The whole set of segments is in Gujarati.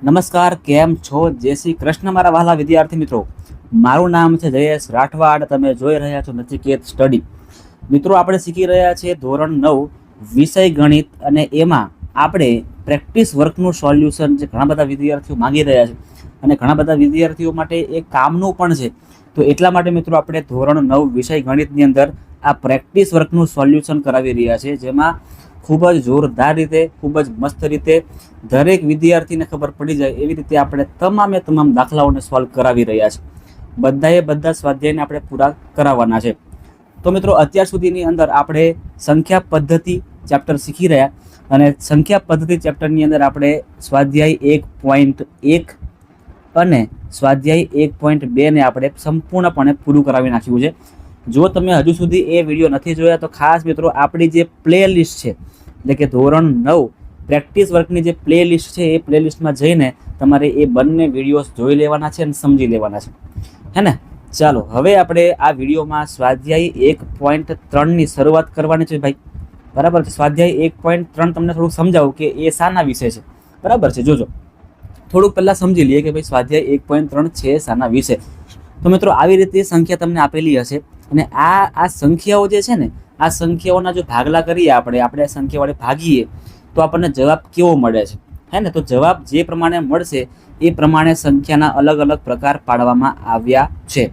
નમસ્કાર, કેમ છો? જય શ્રી કૃષ્ણ મારા વહાલા વિદ્યાર્થી મિત્રો. મારું નામ છે જયેશ રાઠવાડ. તમે જોઈ રહ્યા છો નચિકેત સ્ટડી. મિત્રો, આપણે શીખી રહ્યા છીએ ધોરણ 9 વિષય ગણિત, અને એમાં આપણે પ્રેક્ટિસ વર્કનું સોલ્યુશન જે ઘણા બધા વિદ્યાર્થીઓ માંગી રહ્યા છે અને ઘણા બધા વિદ્યાર્થીઓ માટે એ કામનું પણ છે. તો એટલા માટે મિત્રો આપણે ધોરણ 9 વિષય ગણિતની અંદર આ પ્રેક્ટિસ વર્કનું સોલ્યુશન કરાવી રહ્યા છે, જેમાં ખૂબ જ જોરદાર રીતે, ખૂબ જ મસ્ત રીતે દરેક વિદ્યાર્થીને ખબર પડી જાય એવી રીતે આપણે તમામ દાખલાઓને સોલ્વ કરાવી રહ્યા છે. બધા સ્વાધ્યાયને આપણે પૂરા કરાવવાના છે. તો મિત્રો, અત્યાર સુધીની અંદર આપણે સંખ્યા પદ્ધતિ ચેપ્ટર શીખી રહ્યા, અને સંખ્યા પદ્ધતિ ચેપ્ટરની અંદર આપણે સ્વાધ્યાય 1.1 અને સ્વાધ્યાય 1.2 ને આપણે સંપૂર્ણપણે પૂરું કરાવી નાખ્યું છે. જો તમે હજુ સુધી એ વિડીયો નથી જોયા તો ખાસ મિત્રો આપણી જે પ્લે લિસ્ટ છે, એટલે કે ધોરણ 9 પ્રેક્ટિસ વર્કની જે પ્લે લિસ્ટ છે, એ પ્લે લિસ્ટમાં જઈને તમારે એ બંને વિડીયોઝ જોઈ લેવાના છે અને સમજી લેવાના છે, હે ને? ચાલો, હવે આપણે આ વિડીયોમાં સ્વાધ્યાય 1.3ની શરૂઆત કરવાની છે ભાઈ, બરાબર છે? સ્વાધ્યાય 1.3 તમને થોડુંક સમજાવું કે એ શાના વિશે છે, બરાબર છે? જોજો, થોડુંક પહેલાં સમજી લઈએ કે ભાઈ સ્વાધ્યાય 1.3 છે શાના વિશે. તો મિત્રો, આવી રીતે સંખ્યા તમને આપેલી હશે, અને આ સંખ્યાઓ જે છે ને, આ સંખ્યાઓના જો ભાગલા કરીએ આપણે આ સંખ્યા વડે ભાગીએ તો આપણને જવાબ કેવો મળે છે, હે ને? તો જવાબ જે પ્રમાણે મળશે એ પ્રમાણે સંખ્યાના અલગ અલગ પ્રકાર પાડવામાં આવ્યા છે,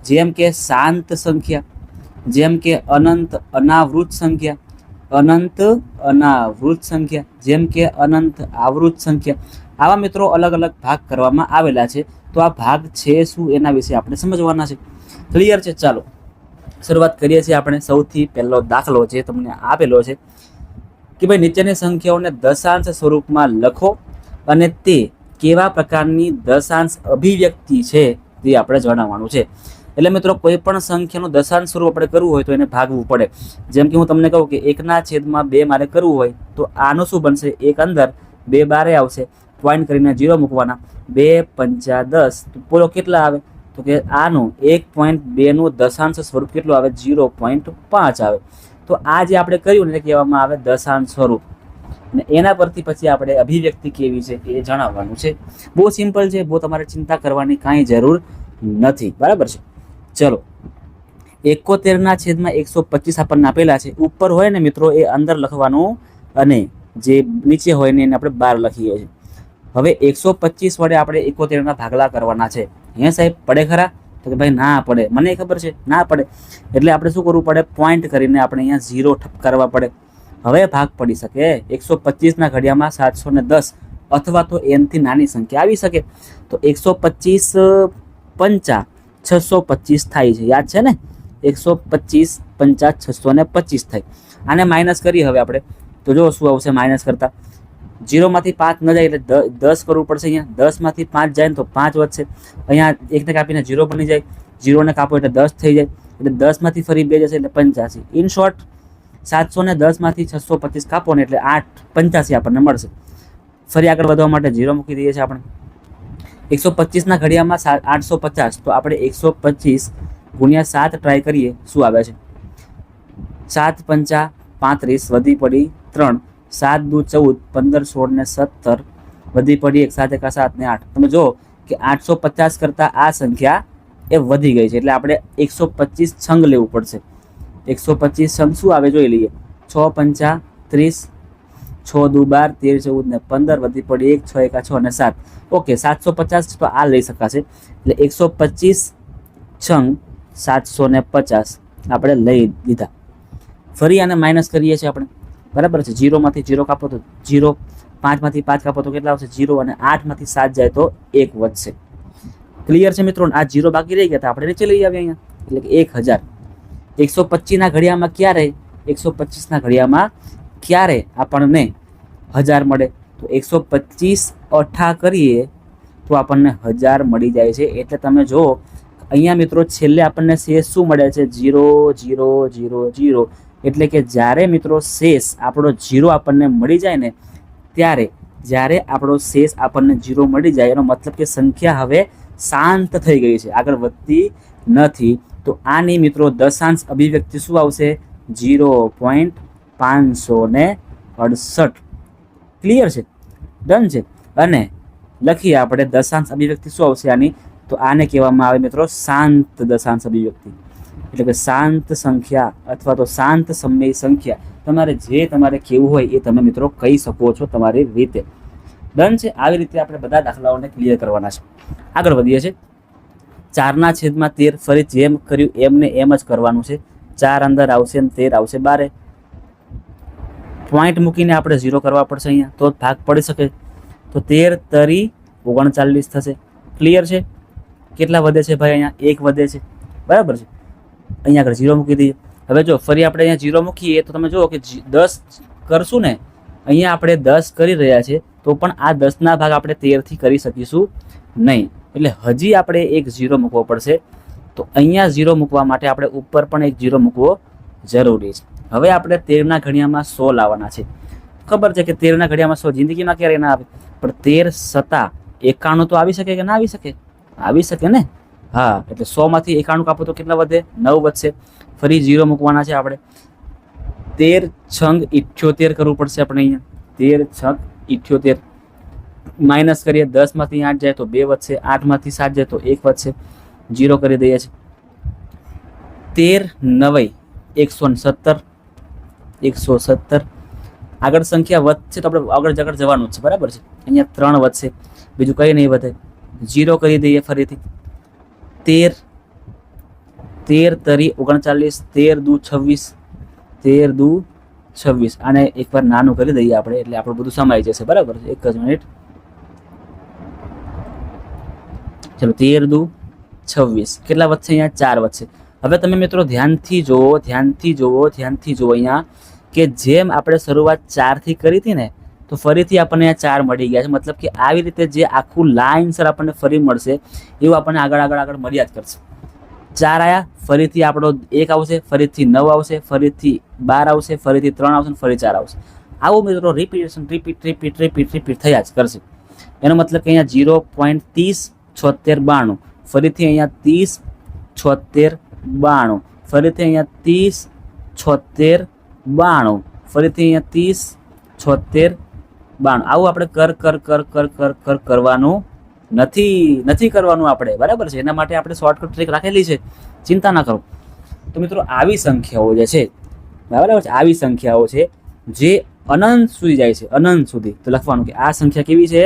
જેમ કે શાંત સંખ્યા, જેમ કે અનંત અનાવૃત સંખ્યા, અનંત અનાવૃત સંખ્યા, જેમ કે અનંત આવૃત સંખ્યા. આવા મિત્રો અલગ અલગ ભાગ કરવામાં આવેલા છે. તો આ ભાગ છે શું, એના વિશે આપણે સમજવાના છે. ક્લિયર છે? ચાલો શરૂઆત કરીએ છીએ. આપણે સૌથી પહેલો દાખલો જે તમને આપેલો છે કે ભાઈ નીચેની સંખ્યાઓને દશાંશ સ્વરૂપમાં લખો અને તે કેવા પ્રકારની દશાંશ અભિવ્યક્તિ છે તે આપણે જણાવવાનું છે. એટલે મિત્રો, કોઈ પણ સંખ્યાનું દશાંશ સ્વરૂપ આપણે કરવું હોય તો એને ભાગવું પડે. જેમ કે હું તમને કહું કે 1/2 મારે કરવું હોય તો આનું શું બનશે? 1 અંદર 2 બારે આવશે, પોઈન્ટ કરીને 0 મૂકવાના. 2 5 10, તો બોલો કેટલા આવે? તો કે આનું 1.2 નું દશાંશ સ્વરૂપ કેટલું આવે? 0.5 આવે. તો આ જે આપણે કર્યું ને કહેવામાં આવે દશાંશ સ્વરૂપ, અને એના પરથી પછી આપણે અભિવ્યક્તિ કેવી છે એ જણાવવાનું છે. બહુ સિમ્પલ છે, બહુ તમારે ચિંતા કરવાની કાંઈ જરૂર નથી, બરાબર છે? ચલો, 71/125 આપણને આપેલા છે. ઉપર હોય ને મિત્રો એ અંદર લખવાનું, અને જે નીચે હોય ને એને આપણે બહાર લખીએ છીએ. હવે 125 વડે આપણે 71ના ભાગલા કરવાના છે. હે સાહેબ, પડે ખરા? તો કે ભાઈ ના પડે, મને ખબર છે ના પડે. એટલે આપણે શું કરવું પડે? પોઈન્ટ કરીને આપણે અહીંયા 0 ઠપકારવા પડે. હવે ભાગ પડી શકે. 125ના ઘડિયામાં 710 અથવા તો એનથી નાની સંખ્યા આવી શકે. તો 125 5 625 થાય છે, યાદ છે ને? 125 5 625 થાય. આને માઇનસ કરીએ હવે આપણે, તો જો શું આવશે માઇનસ કરતા? 0 માંથી 5 ન જાય એટલે 10 કરવું પડશે. અહીંયા 10 માંથી 5 જાય ને તો 5 વધશે. અહીંયા 1 ને કાપીને 0 બની જાય, 0 ને કાપો એટલે 10 થઈ જાય, એટલે 10 માંથી ફરી 2 જશે એટલે 85. ઇન શોર્ટ, 710 માંથી 625 કાપો ને એટલે 85 આપણને મળશે. ફરી આગળ વધવા માટે 0 મૂકી દઈએ છીએ આપણે. 125ના ઘડિયામાં 850, તો આપણે 125 ગુણ્યા 7 ટ્રાય કરીએ, શું આવે છે? 7 5 35, વધી પડી 3, 7 દુ 14, 15 16 ને 17, વધી પડી 1, 7 1 7 ને 8. તમે જો કે 850 કરતાં આ સંખ્યા એ વધી ગઈ છે, એટલે આપણે 125 છંગ લેવું પડશે. 125 છંગ શું આવે જોઈ લઈએ. 6 5 30, 6 દુ 12, 13 14 ને 15, વધી પડી 1, 6 1 6 ને 7. ઓકે, 750 તો આ લઈ શકાશે. એટલે 125 છંગ 750 આપણે લઈ દીધા. ફરી આને માઇનસ કરીએ છીએ આપણે, બરાબર છે? 0 માંથી 0 કાપો તો 0, 5 માંથી 5 કાપો તો કેટલા આવશે? 0, અને 8 માંથી 7 જાય તો 1 વધશે. ક્લિયર છે મિત્રો? આ 0 બાકી રહી ગયા, આપણે નીચે લઈ આવીએ અહીંયા, એટલે કે 1000. 125ના ઘડિયામાં ક્યારે? 125ના ઘડિયામાં ક્યારે આપણને 1000 મળે? તો 125 અઠા કરીએ તો આપણને 1000 મળી જાય છે. એટલે તમે જો અહીંયા મિત્રો છેલ્લે આપણને શેષ શું મળે છે? 0 0 0 0. એટલે કે જ્યારે મિત્રો શેષ આપણો 0 આપણને મળી જાય ને, ત્યારે જ્યારે આપણો શેષ આપણને 0 મળી જાય એનો મતલબ કે સંખ્યા હવે શાંત થઈ ગઈ છે, આગળ વધતી નથી. તો આની મિત્રો દશાંશ અભિવ્યક્તિ શું આવશે? 0.568. ક્લિયર છે? ડન છે. અને લખીએ આપણે દશાંશ અભિવ્યક્તિ શું આવશે આની, તો આને કહેવામાં આવે મિત્રો શાંત દશાંશ અભિવ્યક્તિ, એટલે કે શાંત સંખ્યા અથવા તો શાંત સમય સંખ્યા, તમારે જે તમારે કહેવું હોય એ તમે મિત્રો કહી શકો છો તમારી રીતે. ડન છે. આવી રીતે આપણે બધા દાખલાઓને ક્લિયર કરવાના છે. આગળ વધીએ છીએ. 4/13, ફરી જેમ કર્યું એમને એમ જ કરવાનું છે. 4 અંદર આવશે અને 13 આવશે બારે. પોઈન્ટ મૂકીને આપણે 0 કરવા પડશે અહીંયા, તો ભાગ પડી શકે. તો 13 તરી 39 થશે. ક્લિયર છે. કેટલા વધે છે ભાઈ? અહીંયા 1 વધે છે, બરાબર છે. અહીંયા આગળ 0 મૂકી દઈએ. હવે જો ફરી આપણે અહીંયા 0 મૂકીએ તો તમે જુઓ કે 10 કરશું ને, અહીંયા આપણે 10 કરી રહ્યા છે તો પણ આ 10ના ભાગ આપણે 13થી કરી શકીશું નહીં, એટલે હજી આપણે એક 0 મૂકવો પડશે. તો અહીંયા 0 મૂકવા માટે આપણે ઉપર પણ એક 0 મૂકવો જરૂરી છે. હવે આપણે 13ના ઘડિયામાં 100 લાવવાના છે. ખબર છે કે 13ના ઘડિયામાં 100 જિંદગીમાં ક્યારેય ના આવે, પણ 13 સત્તા 91 તો આવી શકે કે ના આવી શકે? આવી શકે ને. હા, એટલે 100માંથી 91 કાપો તો કેટલા વધે? 9 વધશે. ફરી 0 મૂકવાના છે આપણે. 13 છંગ 78 કરવું પડશે આપણે અહીંયા. 13 છંગ 78 માઇનસ કરીએ. 10માંથી 8 જાય તો 2 વધશે. 8માંથી 7 જાય તો 1 વધશે. 0 કરી દઈએ છીએ. 13 9 117. આગળ સંખ્યા વધશે તો આપણે આગળ જવાનું જ છે, બરાબર છે. અહીંયા 3 વધશે, બીજું કંઈ નહીં વધે. 0 કરી દઈએ ફરીથી. 13 તરી 39, 13 દુ 26, 13 દુ 26. આને એકવાર નાનું કરી દઈએ આપણે, એટલે આપણું બધું સમાઈ જશે, બરાબર છે. એક જ મિનિટ. ચલો 13 દુ 26. કેટલા વધશે? અહીંયા 4 વધશે. હવે તમે મિત્રો ધ્યાનથી જુઓ અહીંયા કે જેમ આપણે શરૂઆત 4થી કરી હતી ને, તો ફરીથી આપણને અહીંયા 4 મળી ગયા છે. મતલબ કે આવી રીતે જે આખું લાઇનસર આપણને ફરી મળશે એવું આપણને આગળ મળ્યા જ કરશે. 4 આવ્યા, ફરીથી આપણો 1 આવશે, ફરીથી 9 આવશે, ફરીથી 12 આવશે, ફરીથી 3 આવશે, ફરી 4 આવશે. આવું મિત્રો રિપીટ થયા જ કરશે. એનો મતલબ કે અહીંયા 0.30 76 92, ફરીથી અહીંયા 30 76 92, ફરીથી અહીંયા 30 76 92, ફરીથી અહીંયા 30 76 92. આવું આપણે કર કરવાનું નથી કરવાનું આપણે, બરાબર છે. એના માટે આપણે શોર્ટકટ ટ્રીક રાખેલી છે, ચિંતા ના કરો. તો મિત્રો આવી સંખ્યાઓ જે છે, બરાબર છે, આવી સંખ્યાઓ છે જે અનંત સુધી જાય છે, અનંત સુધી. તો લખવાનું કે આ સંખ્યા કેવી છે?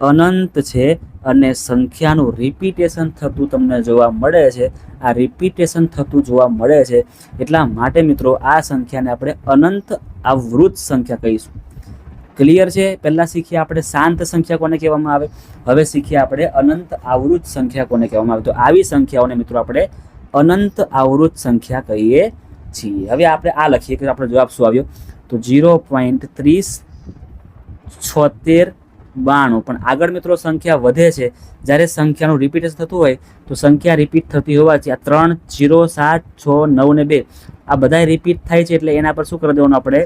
અનંત છે. અને સંખ્યાનું રિપીટેશન થતું તમને જોવા મળે છે. આ રિપીટેશન થતું જોવા મળે છે, એટલા માટે મિત્રો આ સંખ્યાને આપણે અનંત આવૃત સંખ્યા કહીશું. ક્લિયર છે. પહેલાં શીખીએ આપણે શાંત સંખ્યા કોને કહેવામાં આવે, હવે શીખીએ આપણે અનંત આવૃત સંખ્યા કોને કહેવામાં આવે. તો આવી સંખ્યાઓને મિત્રો આપણે અનંત આવૃત સંખ્યા કહીએ છીએ. હવે આપણે આ લખીએ કે આપણો જવાબ શું આવ્યો, તો 0.30 76 92. પણ આગળ મિત્રો સંખ્યા વધે છે. જ્યારે સંખ્યાનું રિપીટેશન થતું હોય તો સંખ્યા રિપીટ થતી હોવાથી આ 3 0 7 6 9 ને 2 આ બધા રિપીટ થાય છે, એટલે એના પર શું કરી દેવાનું આપણે?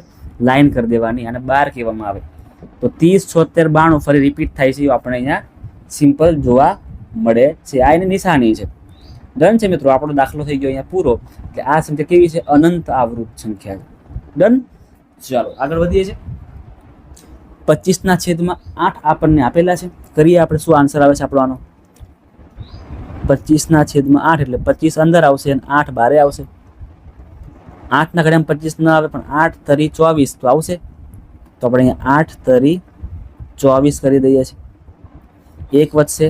લાઈન કરી દેવાની, અને 12 કહેવામાં આવે. તો 30 76 92 ફરી રિપીટ થાય છે, આપણે અહીંયા સિમ્પલ જોવા મળે છે. આ એની નિશાની છે. ડન છે મિત્રો. આપણો દાખલો થઈ ગયો અહીંયા પૂરો. એટલે આ સંખ્યા કેવી છે? અનંત આવૃત સંખ્યા છે. ડન. ચાલો આગળ વધીએ છીએ. 25/8 આપણને આપેલા છે. કરીએ આપણે શું આન્સર આવે છે આપણો આનો. 25/8 એટલે 25 અંદર આવશે અને 8 બારે આવશે. 8ના ઘડિયામાં 25 ન આવે, પણ 8 તરી 24 તો આવશે. તો આપણે અહીંયા 8 તરી 24 કરી દઈએ છીએ. 1 વધશે,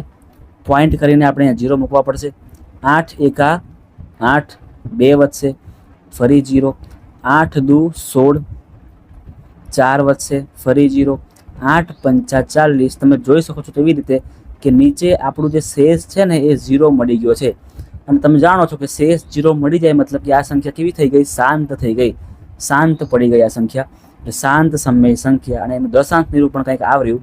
પોઈન્ટ કરીને આપણે અહીંયા 0 મૂકવા પડશે. 8 એકા 8, 2 વધશે, ફરી 0. 8 દુ 16, 4 વધશે, ફરી 0. 8 પંચા 40. તમે જોઈ શકો છો તેવી રીતે કે નીચે આપણું જે શેષ છે ને એ 0 મળી ગયો છે. અને તમે જાણો છો કે શેષ 0 મળી જાય મતલબ કે આ સંખ્યા કેવી થઈ ગઈ? શાંત થઈ ગઈ, શાંત પડી ગઈ આ સંખ્યા. એટલે શાંત સમય સંખ્યા. અને એનું દશાંશ નિરૂપણ કંઈક આવ્યું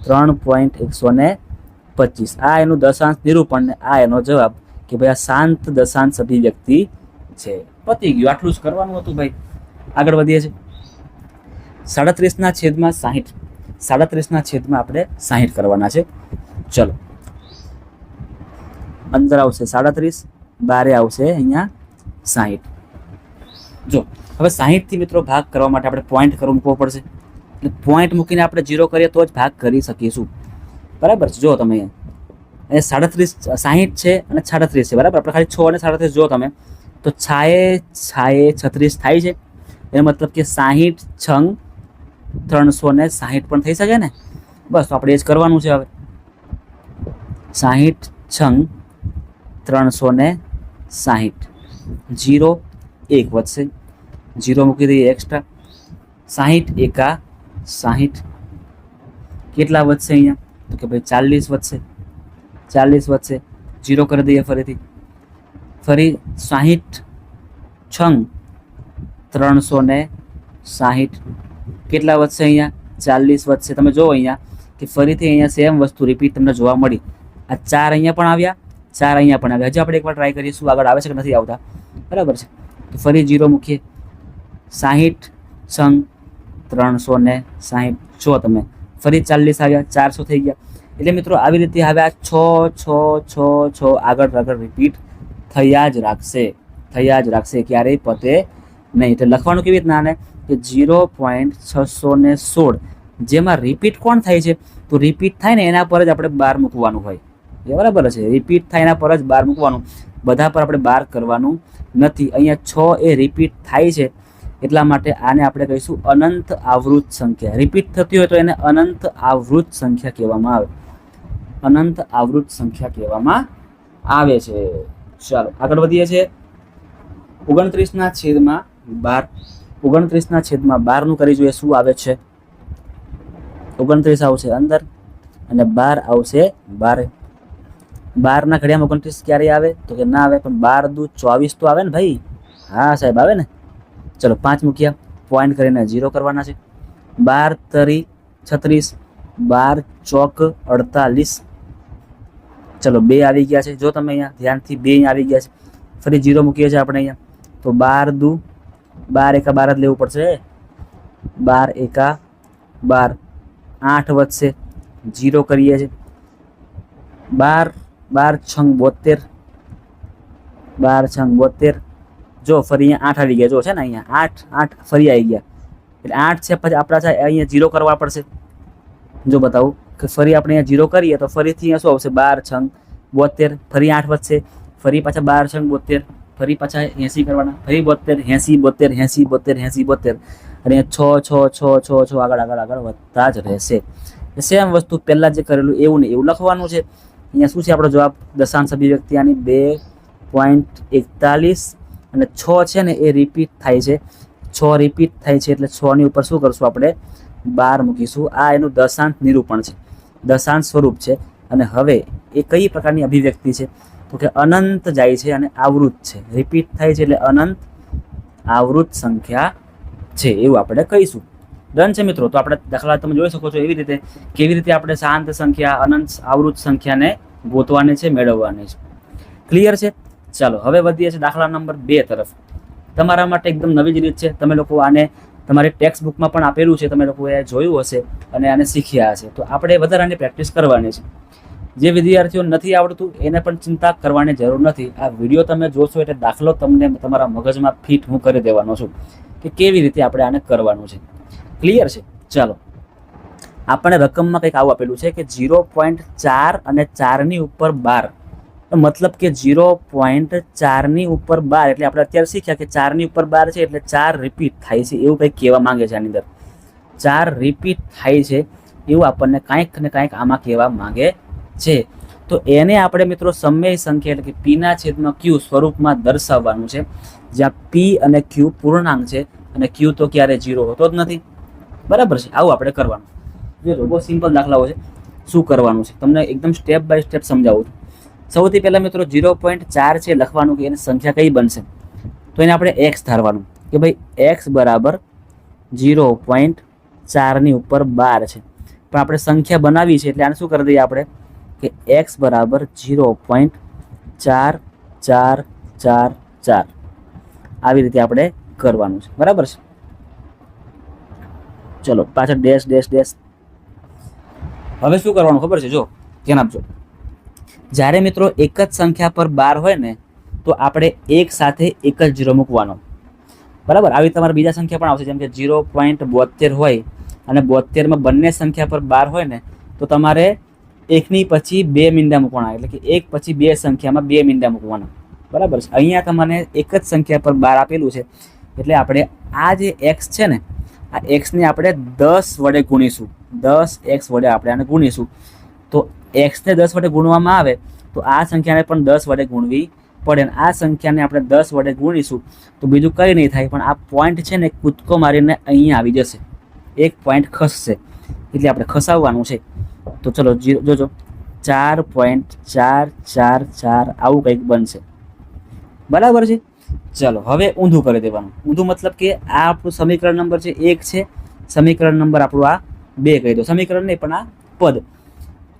3.125. આ એનું દશાંશ નિરૂપણ ને આ એનો જવાબ કે ભાઈ આ શાંત દશાંશ અભિવ્યક્તિ છે. પતી ગયું. આટલું જ કરવાનું હતું ભાઈ. આગળ વધીએ છીએ. 37/60. 37/60 આપણે 60 કરવાના છે. ચલો, અંદર આવશે 37, બારે આવશે અહીંયા 60. જો હવે 60 થી મિત્રો ભાગ કરવા માટે આપણે પોઈન્ટ મૂકવો પડશે. એટલે પોઈન્ટ મૂકીને આપણે 0 કરીએ તો જ ભાગ કરી શકીશું. બરાબર છે, જો તમે અહીંયા 37 60 છે અને 36 છે, બરાબર. આપણે ખાલી 6 અને 37 જો તમે તો છાએ 36 થાય છે, એનો મતલબ કે 60 છંગ 360 પણ થઈ શકે ને. બસ તો આપણે એ જ કરવાનું છે. હવે 60 છંગ 360, 0 1 વધશે, 0 મૂકી દઈએ એક્સ્ટ્રા, 60 એકા 60, કેટલા વધશે અહીંયા તો કે ભાઈ 40 વધશે, 40 વધશે, 0 કરી દઈએ ફરીથી, ફરી 60 છંગ 360, કેટલા વધશે અહીંયા 40 વધશે. તમે જુઓ અહીંયા કે ફરીથી અહીંયા સેમ વસ્તુ રિપીટ તમને જોવા મળી. આ 4 અહીંયા પણ આવ્યા, 4 અહીંયા પણ આવ્યા. હજી આપણે એકવાર ટ્રાય કરીએ શું આગળ આવે છે કે નથી આવતા, બરાબર છે. તો ફરી 0 મૂકીએ, 60 છંગ 360 જો તમે, ફરી 40 આવ્યા, 400 થઈ ગયા. એટલે મિત્રો આવી રીતે હવે આ 6 આગળ રિપીટ થયા જ રાખશે, ક્યારેય પતે નહીં. એટલે લખવાનું કેવી રીતના આને કે 0.616, જેમાં રિપીટ કોણ થાય છે તો રિપીટ થાય ને એના પર જ આપણે બાર મૂકવાનું હોય, એ બરાબર છે. રિપીટ થાય એના પર જ બાર મૂકવાનું, બધા પર આપણે બાર કરવાનું નથી. અહીંયા 6 એ રિપીટ થાય છે એટલા માટે આને આપણે કહીશું અનંત આવૃત સંખ્યા. રિપીટ થતી હોય તો એને અનંત આવૃત સંખ્યા કહેવામાં આવે, અનંત આવૃત સંખ્યા કહેવામાં આવે છે. ચાલો આગળ વધીએ છીએ. 29/12 નું કરી જોઈએ શું આવે છે. 29 આવશે અંદર અને 12 આવશે બારે. 12 ના ઘડિયામાં 29 ક્યારે આવે તો કે ના આવે, પણ 12 દુ 24 તો આવે ને ભાઈ. હા સાહેબ આવે ને. ચલો 5 મૂક્યા, પોઈન્ટ કરીને 0 કરવાના છે. 12 તરી 36, 12 ચોક 48. ચલો 2 આવી ગયા છે, જો તમે અહીંયા ધ્યાનથી 2 અહીંયા આવી ગયા છે. ફરી 0 મૂકીએ છીએ આપણે અહીંયા, તો 12 દુ 12 એકા 12 જ લેવું પડશે. 12 એકા 12, 8 વધશે, 0 કરીએ છીએ. 12 છંગ 72, 12 છંગ 72. જો ફરી અહીંયા 8 આવી ગયા, જો છે ને અહીંયા 8 ફરી આવી ગયા. એટલે 8 છે, પછી આપણા છે અહીંયા 0 કરવા પડશે. જો બતાવું કે ફરી આપણે અહીંયા 0 કરીએ તો ફરીથી અહીંયા શું આવશે 12 છંગ 72, ફરી 8 વધશે, ફરી પાછા 12 છંગ 72, ફરી પાછા 80 કરવાના, ફરી 72 80 72 80 72 અને 6 આગળ વધતા જ રહેશે. સેમ વસ્તુ પહેલાં જે કરેલું એવું ને એવું લખવાનું છે. અહીંયા શું છે આપણો જવાબ, દશાંશ અભિવ્યક્તિ આની 2.41 અને 6 છે ને એ રિપીટ થાય છે. 6 રિપીટ થાય છે એટલે 6 ની ઉપર શું કરશું આપણે 12 મૂકીશું. આ એનું દશાંશ નિરૂપણ છે, દશાંશ સ્વરૂપ છે. અને હવે એ કઈ પ્રકારની અભિવ્યક્તિ છે તો કે અનંત જાય છે અને આવૃત છે. રિપીટ થાય છે એટલે અનંત આવૃત સંખ્યા છે એવું આપણે કહીશું. ડન છે મિત્રો. તો આપણે દાખલા તમે જોઈ શકો છો એવી રીતે કેવી રીતે આપણે શાંત સંખ્યા અનંત આવૃત સંખ્યાને ગોતવાની છે, મેળવવાની છે. ક્લિયર છે. ચાલો હવે વધીએ છીએ દાખલા નંબર 2 તરફ. તમારા માટે એકદમ નવી જ રીત છે. તમે લોકો આને તમારી ટેક્સ્ટ બુકમાં પણ આપેલું છે, તમે લોકોએ જોયું હશે અને આને શીખ્યા હશે. તો આપણે વધારાની પ્રેક્ટિસ કરવાની છે. જે વિદ્યાર્થીઓ નથી આવડતું એને પણ ચિંતા કરવાની જરૂર નથી. આ વિડીયો તમે જોશો એટલે દાખલો તમને તમારા મગજમાં ફિટ હું કરી દેવાનો છું કે કેવી રીતે આપણે આને કરવાનું છે. ક્લિયર છે. ચાલો આપણે રકમમાં કંઈક આવું આપેલું છે કે 0.4 અને 4 ની ઉપર 12, મતલબ કે 0.4 ની ઉપર 12 એટલે આપણે અત્યારે શીખ્યા કે 4 ની ઉપર 12 છે એટલે 4 રિપીટ થાય છે એવું કંઈક કહેવા માંગે છે. આની અંદર 4 રિપીટ થાય છે એવું આપણને કાંઈક ને કાંઈક આમાં કહેવા માંગે છે. તો એને આપણે મિત્રો સમય સંખ્યા એટલે કે પીના છેદમાં ક્યુ સ્વરૂપમાં દર્શાવવાનું છે, જ્યાં પી અને ક્યુ પૂર્ણાંક છે અને ક્યુ તો ક્યારે 0 હોતો જ નથી. બરાબર છે. આવું આપણે કરવાનું. જો બહુ સિમ્પલ દાખલાઓ છે. શું કરવાનું છે તમને એકદમ સ્ટેપ બાય સ્ટેપ સમજાવું છું. સૌથી પહેલાં મિત્રો 0.4 છે લખવાનું કે એની સંખ્યા કઈ બનશે તો એને આપણે x ધારવાનું કે ભાઈ x બરાબર 0.4 ની ઉપર 12 છે. પણ આપણે સંખ્યા બનાવી છે એટલે આને શું કરી દઈએ આપણે કે x બરાબર 0.4444 આવી રીતે આપણે કરવાનું છે. બરાબર છે. ચલો પાછળ ડેશ ડેશ ડેશ. હવે શું કરવાનું ખબર છે, જો ધ્યાન આપજો. જ્યારે મિત્રો એક જ સંખ્યા પર 12 હોય ને તો આપણે એક સાથે એક જ 0 મૂકવાનો. બરાબર. આવી તમારે બીજા સંખ્યા પણ આવશે, જેમ કે 0.72 હોય અને 72માં બંને સંખ્યા પર 12 હોય ને તો તમારે એકની પછી બે મીંડા મૂકવાના, એટલે કે એક પછી બે સંખ્યામાં બે મીંડા મૂકવાના, બરાબર છે. અહીંયા તમને એક જ સંખ્યા પર 12 આપેલું છે, એટલે આપણે આ જે એક્સ છે ને, આ એક્સને આપણે 10 વડે ગુણીશું. 10x વડે આપણે આને ગુણીશું, તો એક્સને 10 વડે ગુણવામાં આવે તો આ સંખ્યાને પણ 10 વડે ગુણવી પડે. આ સંખ્યાને આપણે 10 વડે ગુણીશું તો બીજું કંઈ નહીં થાય, પણ આ પોઈન્ટ છે ને કૂદકો મારીને અહીંયા આવી જશે, એક પોઈન્ટ ખસશે, એટલે આપણે ખસાવવાનું છે. તો ચલો જોજો, 4.444 આવું કંઈક બનશે, બરાબર છે. ચલો હવે ઊંધું કરી દેવાનું. ઊંધું મતલબ કે આ આપણું સમીકરણ નંબર છે 1 છે, સમીકરણ નંબર આપણું આ 2 કહી દો, સમીકરણ નહીં પણ આ પદ.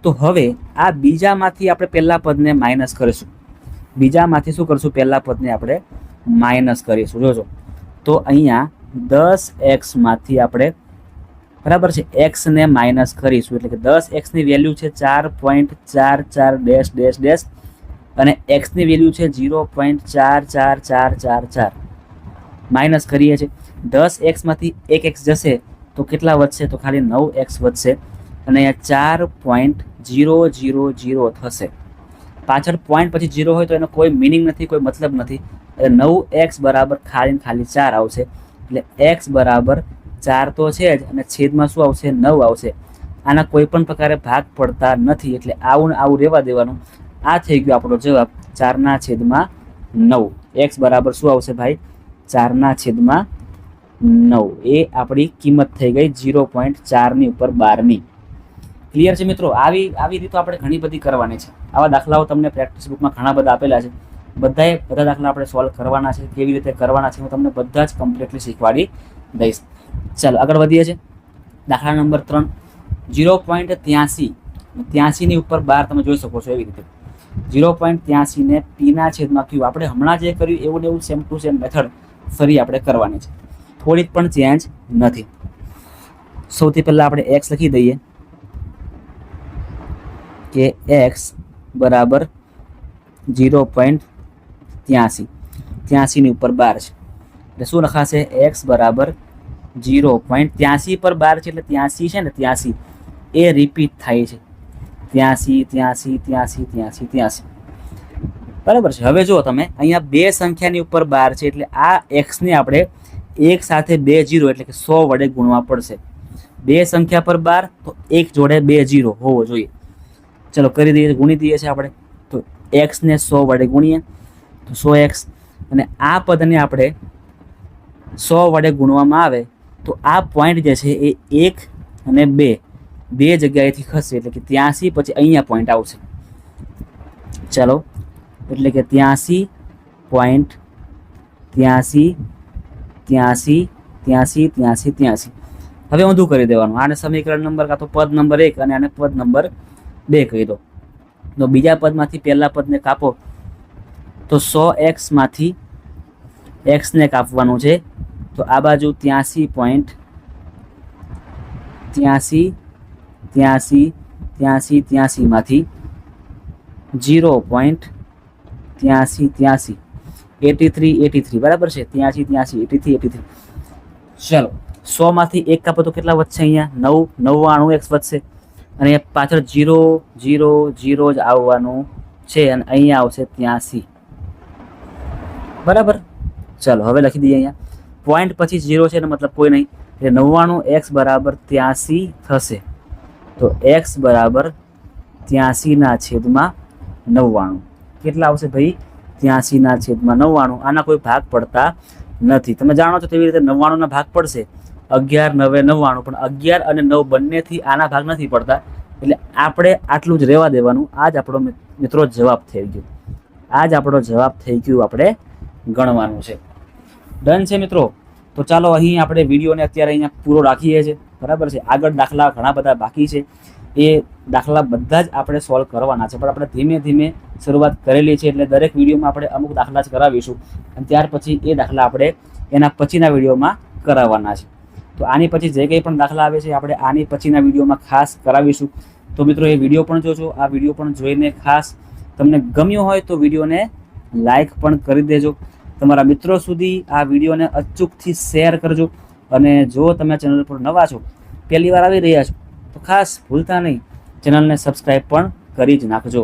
તો હવે આ બીજામાંથી આપણે પહેલા પદને માઇનસ કરીશું. બીજામાંથી શું કરશું? પહેલા પદને આપણે માઇનસ કરીશું. જોજો, તો અહીંયા 10x માંથી આપણે, બરાબર છે, x ને માઇનસ કરીશું, એટલે કે 10x ની વેલ્યુ છે 4.44 અને x ની વેલ્યુ છે 0.44444. માઇનસ કરીએ છીએ, 10x માંથી 1x જશે તો કેટલા વધશે? તો ખાલી 9x વધશે, અને અહીંયા 4.000 થશે. પાછળ પોઈન્ટ પછી 0 હોય તો એનો કોઈ મિનિંગ નથી, કોઈ મતલબ નથી. એટલે 9x બરાબર ખાલી 4 આવશે, એટલે x બરાબર 4 તો છે જ, અને છેદમાં શું આવશે? 9 આવશે. આના કોઈ પણ પ્રકારે ભાગ પડતા નથી, એટલે આવું આવું રહેવા દેવાનું. આ થઈ ગયો આપણો જવાબ 4/9. x બરાબર શું આવશે ભાઈ? 4/9. એ આપણી કિંમત થઈ ગઈ 0.4 ની ઉપર 12ની. ક્લિયર છે મિત્રો? આવી રીતો આપણે ઘણી બધી કરવાની છે. આવા દાખલાઓ તમને પ્રેક્ટિસ બુકમાં ઘણા બધા આપેલા છે. બધા દાખલા આપણે સોલ્વ કરવાના છે. કેવી રીતે કરવાના છે હું તમને બધા જ કમ્પ્લીટલી શીખવાડી દઈશ. ચાલો આગળ વધીએ છીએ. દાખલા નંબર 3, 0.83 ની ઉપર 12 તમે જોઈ શકો છો. એવી રીતે 0.83 ને પીના છેદમાં ક્યુ. આપણે હમણાં જે કર્યું એવું ને એવું સેમ ટુ સેમ મેથડ ફરી આપણે કરવાની છે, થોડીક પણ ચેન્જ નથી. સૌથી પહેલાં આપણે x લખી દઈએ કે x બરાબર 0.83 ની ઉપર 12 છે, એટલે શું લખાશે? x બરાબર 0.83 પર 12 છે, એટલે 83 છે ને 83 એ રિપીટ થાય છે. 83. બરાબર છે. હવે જો તમે અહીંયા બે સંખ્યાની ઉપર 12 છે, એટલે આ એક્સને આપણે એક સાથે 2 0 એટલે કે 100 વડે ગુણવા પડશે. બે સંખ્યા પર 12 તો એક જોડે 2 0 હોવો જોઈએ. ચલો કરી દઈએ, ગુણી દઈએ છીએ આપણે. તો એક્સને 100 વડે ગુણીએ તો 100x, અને આ પદને આપણે 100 વડે ગુણવામાં આવે તો આ પોઈન્ટ જે છે એ 1 અને 2 જગ્યાએથી ખસશે, એટલે કે 83 પછી અહીંયા પોઈન્ટ આવશે. ચાલો, એટલે કે 83. હવે ઊંધું કરી દેવાનું. આને સમીકરણ નંબર કાં તો પદ નંબર 1 અને આને પદ નંબર 2 કહી દો. તો બીજા પદમાંથી પહેલા પદને કાપો તો 100x માંથી x ને કાપવાનું છે, તો આ બાજુ 83 માંથી 0.83 83 બરાબર છે. 83. ચલો 100 માંથી 1 કાપો તો કેટલા વધશે? અહીંયા 99x વધશે, અને પાછળ 0 જ આવવાનું છે, અને અહીંયા આવશે 83. બરાબર. ચલો હવે લખી દઈએ. અહીંયા પોઈન્ટ પછી 0 છે, મતલબ કોઈ નહીં, એટલે 99x બરાબર 83 થશે. તો x બરાબર 83/99. કેટલા આવશે ભાઈ? 83/99. આના કોઈ ભાગ પડતા નથી. તમે જાણો છો તેવી રીતે 99 ના ભાગ પડશે. 11 9 99, પણ 11 અને 9 બંનેથી આના ભાગ નથી પડતા, એટલે આપણે આટલું જ રહેવા દેવાનું. આ જ આપણો મિત્રો જવાબ થઈ ગયો. આપણે ગણવાનું છે. ડન છે મિત્રો? તો ચાલો અહીં આપણે વિડીયોને અત્યારે અહીંયા પૂરો રાખીએ છીએ, બરાબર છે. આગળ દાખલા ઘણા બધા બાકી છે, એ દાખલા બધા જ આપણે સોલ્વ કરવાના છે, પણ આપણે ધીમે ધીમે શરૂઆત કરેલી છે, એટલે દરેક વિડીયોમાં આપણે અમુક દાખલા જ કરાવીશું, અને ત્યાર પછી એ દાખલા આપણે એના પછીના વિડીયોમાં કરાવવાના છે. તો આની પછી જે કંઈ પણ દાખલા આવે છે આપણે આની પછીના વિડીયોમાં ખાસ કરાવીશું. તો મિત્રો એ વિડીયો પણ જોજો. આ વિડીયો પણ જોઈને ખાસ તમને ગમ્યો હોય તો વિડીયોને લાઈક પણ કરી દેજો. તમારા મિત્રો સુધી આ વિડીયોને અચૂકથી શેર કરજો. અને જો તમે ચેનલ પર નવા છો, પહેલી વાર આવી રહ્યા છો, તો ખાસ ભૂલતા નહીં ચેનલને સબસ્ક્રાઈબ પણ કરી જ નાખજો.